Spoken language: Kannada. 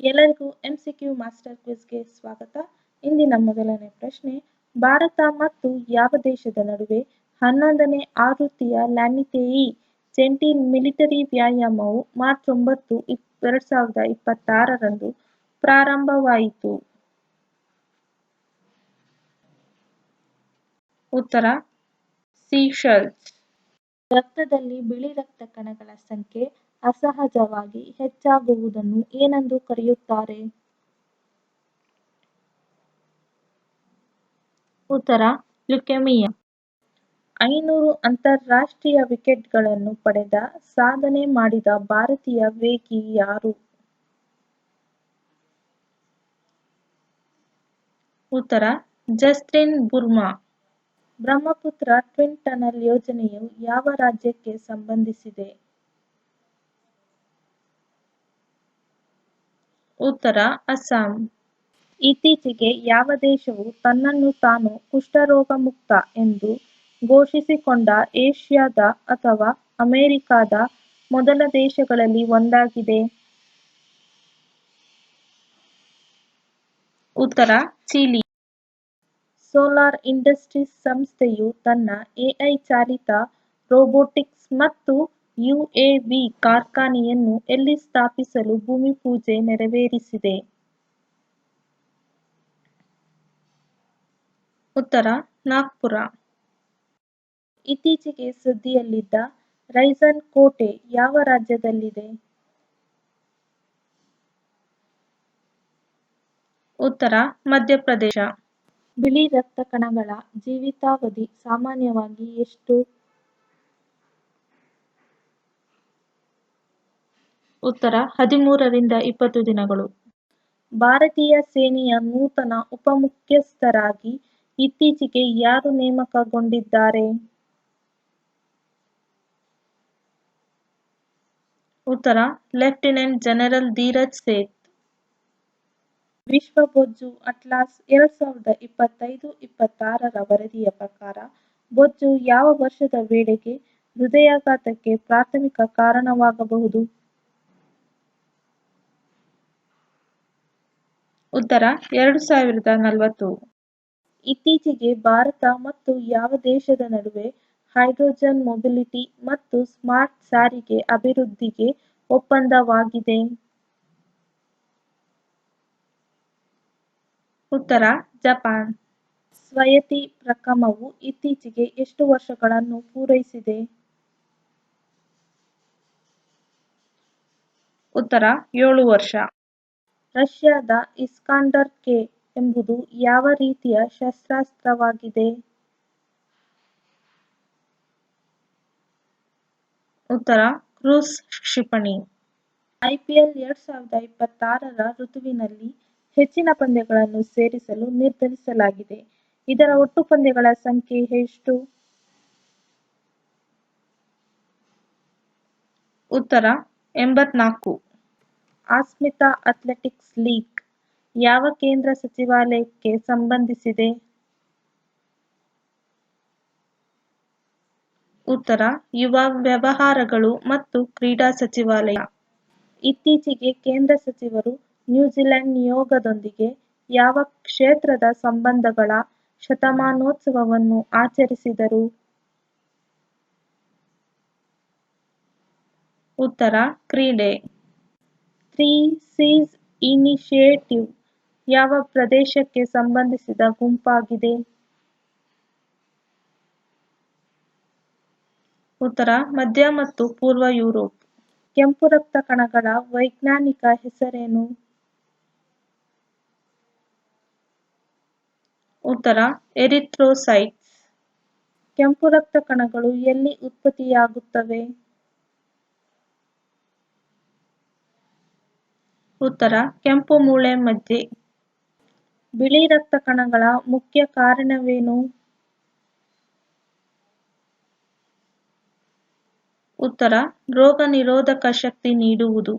ಎಲ್ಲರಿಗೂ MCQ ಮಾಸ್ಟರ್ ಕ್ವಿಜ್ಗೆ ಸ್ವಾಗತ. ಇಂದಿನ ಮೊದಲನೇ ಪ್ರಶ್ನೆ, ಭಾರತ ಮತ್ತು ಯಾವ ದೇಶದ ನಡುವೆ 11ನೇ ಆವೃತ್ತಿಯ ಲ್ಯಾಮಿತೇಯಿ ಜಂಟಿ ಮಿಲಿಟರಿ ವ್ಯಾಯಾಮವು ಮಾರ್ಚ್ 9, 2026ರಂದು ಪ್ರಾರಂಭವಾಯಿತು? ಉತ್ತರ ಸೀಶೆಲ್ಸ್. ರಕ್ತದಲ್ಲಿ ಬಿಳಿ ರಕ್ತ ಕಣಗಳ ಸಂಖ್ಯೆ ಅಸಹಜವಾಗಿ ಹೆಚ್ಚಾಗುವುದನ್ನು ಏನೆಂದು ಕರೆಯುತ್ತಾರೆ? ಉತ್ತರ ಲ್ಯುಕೇಮಿಯಾ. 500 ಅಂತಾರಾಷ್ಟ್ರೀಯ ವಿಕೆಟ್ಗಳನ್ನು ಪಡೆದ ಸಾಧನೆ ಮಾಡಿದ ಭಾರತೀಯ ವೇಗಿ ಯಾರು? ಉತ್ತರ ಜಸ್ಪ್ರೀತ್ ಬುಮ್ರಾ. ಬ್ರಹ್ಮಪುತ್ರ ಟ್ವಿನ್ ಟನಲ್ ಯೋಜನೆಯು ಯಾವ ರಾಜ್ಯಕ್ಕೆ ಸಂಬಂಧಿಸಿದೆ? ಉತ್ತರ ಅಸ್ಸಾಂ. ಇತ್ತೀಚೆಗೆ ಯಾವ ದೇಶವು ತನ್ನನ್ನು ತಾನು ಕುಷ್ಠರೋಗ ಮುಕ್ತ ಎಂದು ಘೋಷಿಸಿಕೊಂಡ ಏಷ್ಯಾದ ಅಥವಾ ಅಮೆರಿಕಾದ ಮೊದಲ ದೇಶಗಳಲ್ಲಿ ಒಂದಾಗಿದೆ? ಉತ್ತರ ಚಿಲಿ. ಸೋಲಾರ್ ಇಂಡಸ್ಟ್ರೀಸ್ ಸಂಸ್ಥೆಯು ತನ್ನ AI ಚಾಲಿತ ರೋಬೋಟಿಕ್ಸ್ ಮತ್ತು UAV ಕಾರ್ಖಾನೆಯನ್ನು ಎಲ್ಲಿ ಸ್ಥಾಪಿಸಲು ಭೂಮಿ ಪೂಜೆ ನೆರವೇರಿಸಿದೆ? ಉತ್ತರ ನಾಗ್ಪುರ. ಇತ್ತೀಚೆಗೆ ಸುದ್ದಿಯಲ್ಲಿದ್ದ ರೈಸನ್ ಕೋಟೆ ಯಾವ ರಾಜ್ಯದಲ್ಲಿದೆ? ಉತ್ತರ ಮಧ್ಯಪ್ರದೇಶ. ಬಿಳಿ ರಕ್ತ ಕಣಗಳ ಜೀವಿತಾವಧಿ ಸಾಮಾನ್ಯವಾಗಿ ಎಷ್ಟು? ಉತ್ತರ 13 ರಿಂದ 20 ದಿನಗಳು. ಭಾರತೀಯ ಸೇನೆಯ ನೂತನ ಉಪಮುಖ್ಯಸ್ಥರಾಗಿ ಇತ್ತೀಚೆಗೆ ಯಾರು ನೇಮಕಗೊಂಡಿದ್ದಾರೆ? ಉತ್ತರ ಲೆಫ್ಟಿನೆಂಟ್ ಜನರಲ್ ಧೀರಜ್ ಸೇಠ್. ವಿಶ್ವ ಬೊಜ್ಜು ಅಟ್ಲಾಸ್ 2025-26ರ ವರದಿಯ ಪ್ರಕಾರ ಬೊಜ್ಜು ಯಾವ ವರ್ಷದ ವೇಳೆಗೆ ಹೃದಯಾಘಾತಕ್ಕೆ ಪ್ರಾಥಮಿಕ ಕಾರಣವಾಗಬಹುದು? ಉತ್ತರ 2040. ಇತ್ತೀಚೆಗೆ ಭಾರತ ಮತ್ತು ಯಾವ ದೇಶದ ನಡುವೆ ಹೈಡ್ರೋಜನ್ ಮೊಬಿಲಿಟಿ ಮತ್ತು ಸ್ಮಾರ್ಟ್ ಸಾರಿಗೆ ಅಭಿವೃದ್ಧಿಗೆ ಒಪ್ಪಂದವಾಗಿದೆ? ಉತ್ತರ ಜಪಾನ್. ಸ್ವಾಯತ್ತಿ ಪ್ರಕ್ರಮವು ಇತ್ತೀಚೆಗೆ ಎಷ್ಟು ವರ್ಷಗಳನ್ನು ಪೂರೈಸಿದೆ? ಉತ್ತರ 7 ವರ್ಷ. ರಷ್ಯಾದ ಇಸ್ಕಾಂಡರ್ ಕೆ ಎಂಬುದು ಯಾವ ರೀತಿಯ ಶಸ್ತ್ರಾಸ್ತ್ರವಾಗಿದೆ? ಉತ್ತರ ಕ್ರೂಸ್ ಕ್ಷಿಪಣಿ. IPL 2026ರ ಋತುವಿನಲ್ಲಿ ಹೆಚ್ಚಿನ ಪಂದ್ಯಗಳನ್ನು ಸೇರಿಸಲು ನಿರ್ಧರಿಸಲಾಗಿದೆ. ಇದರ ಒಟ್ಟು ಪಂದ್ಯಗಳ ಸಂಖ್ಯೆ ಎಷ್ಟು? ಉತ್ತರ 84. ಅಸ್ಮಿತಾ ಅಥ್ಲೆಟಿಕ್ಸ್ ಲೀಗ್ ಯಾವ ಕೇಂದ್ರ ಸಚಿವಾಲಯಕ್ಕೆ ಸಂಬಂಧಿಸಿದೆ? ಉತ್ತರ ಯುವ ವ್ಯವಹಾರಗಳು ಮತ್ತು ಕ್ರೀಡಾ ಸಚಿವಾಲಯ. ಇತ್ತೀಚೆಗೆ ಕೇಂದ್ರ ಸಚಿವರು ನ್ಯೂಜಿಲೆಂಡ್ ನಿಯೋಗದೊಂದಿಗೆ ಯಾವ ಕ್ಷೇತ್ರದ ಸಂಬಂಧಗಳ ಶತಮಾನೋತ್ಸವವನ್ನು ಆಚರಿಸಿದರು? ಉತ್ತರ ಕ್ರೀಡೆ. 3 Seas ಇನಿಷಿಯೇಟಿವ್ ಯಾವ ಪ್ರದೇಶಕ್ಕೆ ಸಂಬಂಧಿಸಿದ ಗುಂಪಾಗಿದೆ? ಉತ್ತರ ಮಧ್ಯ ಮತ್ತು ಪೂರ್ವ ಯುರೋಪ್. ಕೆಂಪು ರಕ್ತ ಕಣಗಳ ವೈಜ್ಞಾನಿಕ ಹೆಸರೇನು? ಉತ್ತರ ಎರಿಥ್ರೋಸೈಟ್ಸ್. ಕೆಂಪು ರಕ್ತ ಕಣಗಳು ಎಲ್ಲಿ ಉತ್ಪತ್ತಿಯಾಗುತ್ತವೆ? ಉತ್ತರ ಕೆಂಪು ಮೂಳೆ ಮಜ್ಜೆ. ಬಿಳಿ ರಕ್ತ ಕಣಗಳ ಮುಖ್ಯ ಕಾರಣವೇನು? ಉತ್ತರ ರೋಗ ನಿರೋಧಕ ಶಕ್ತಿ ನೀಡುವುದು.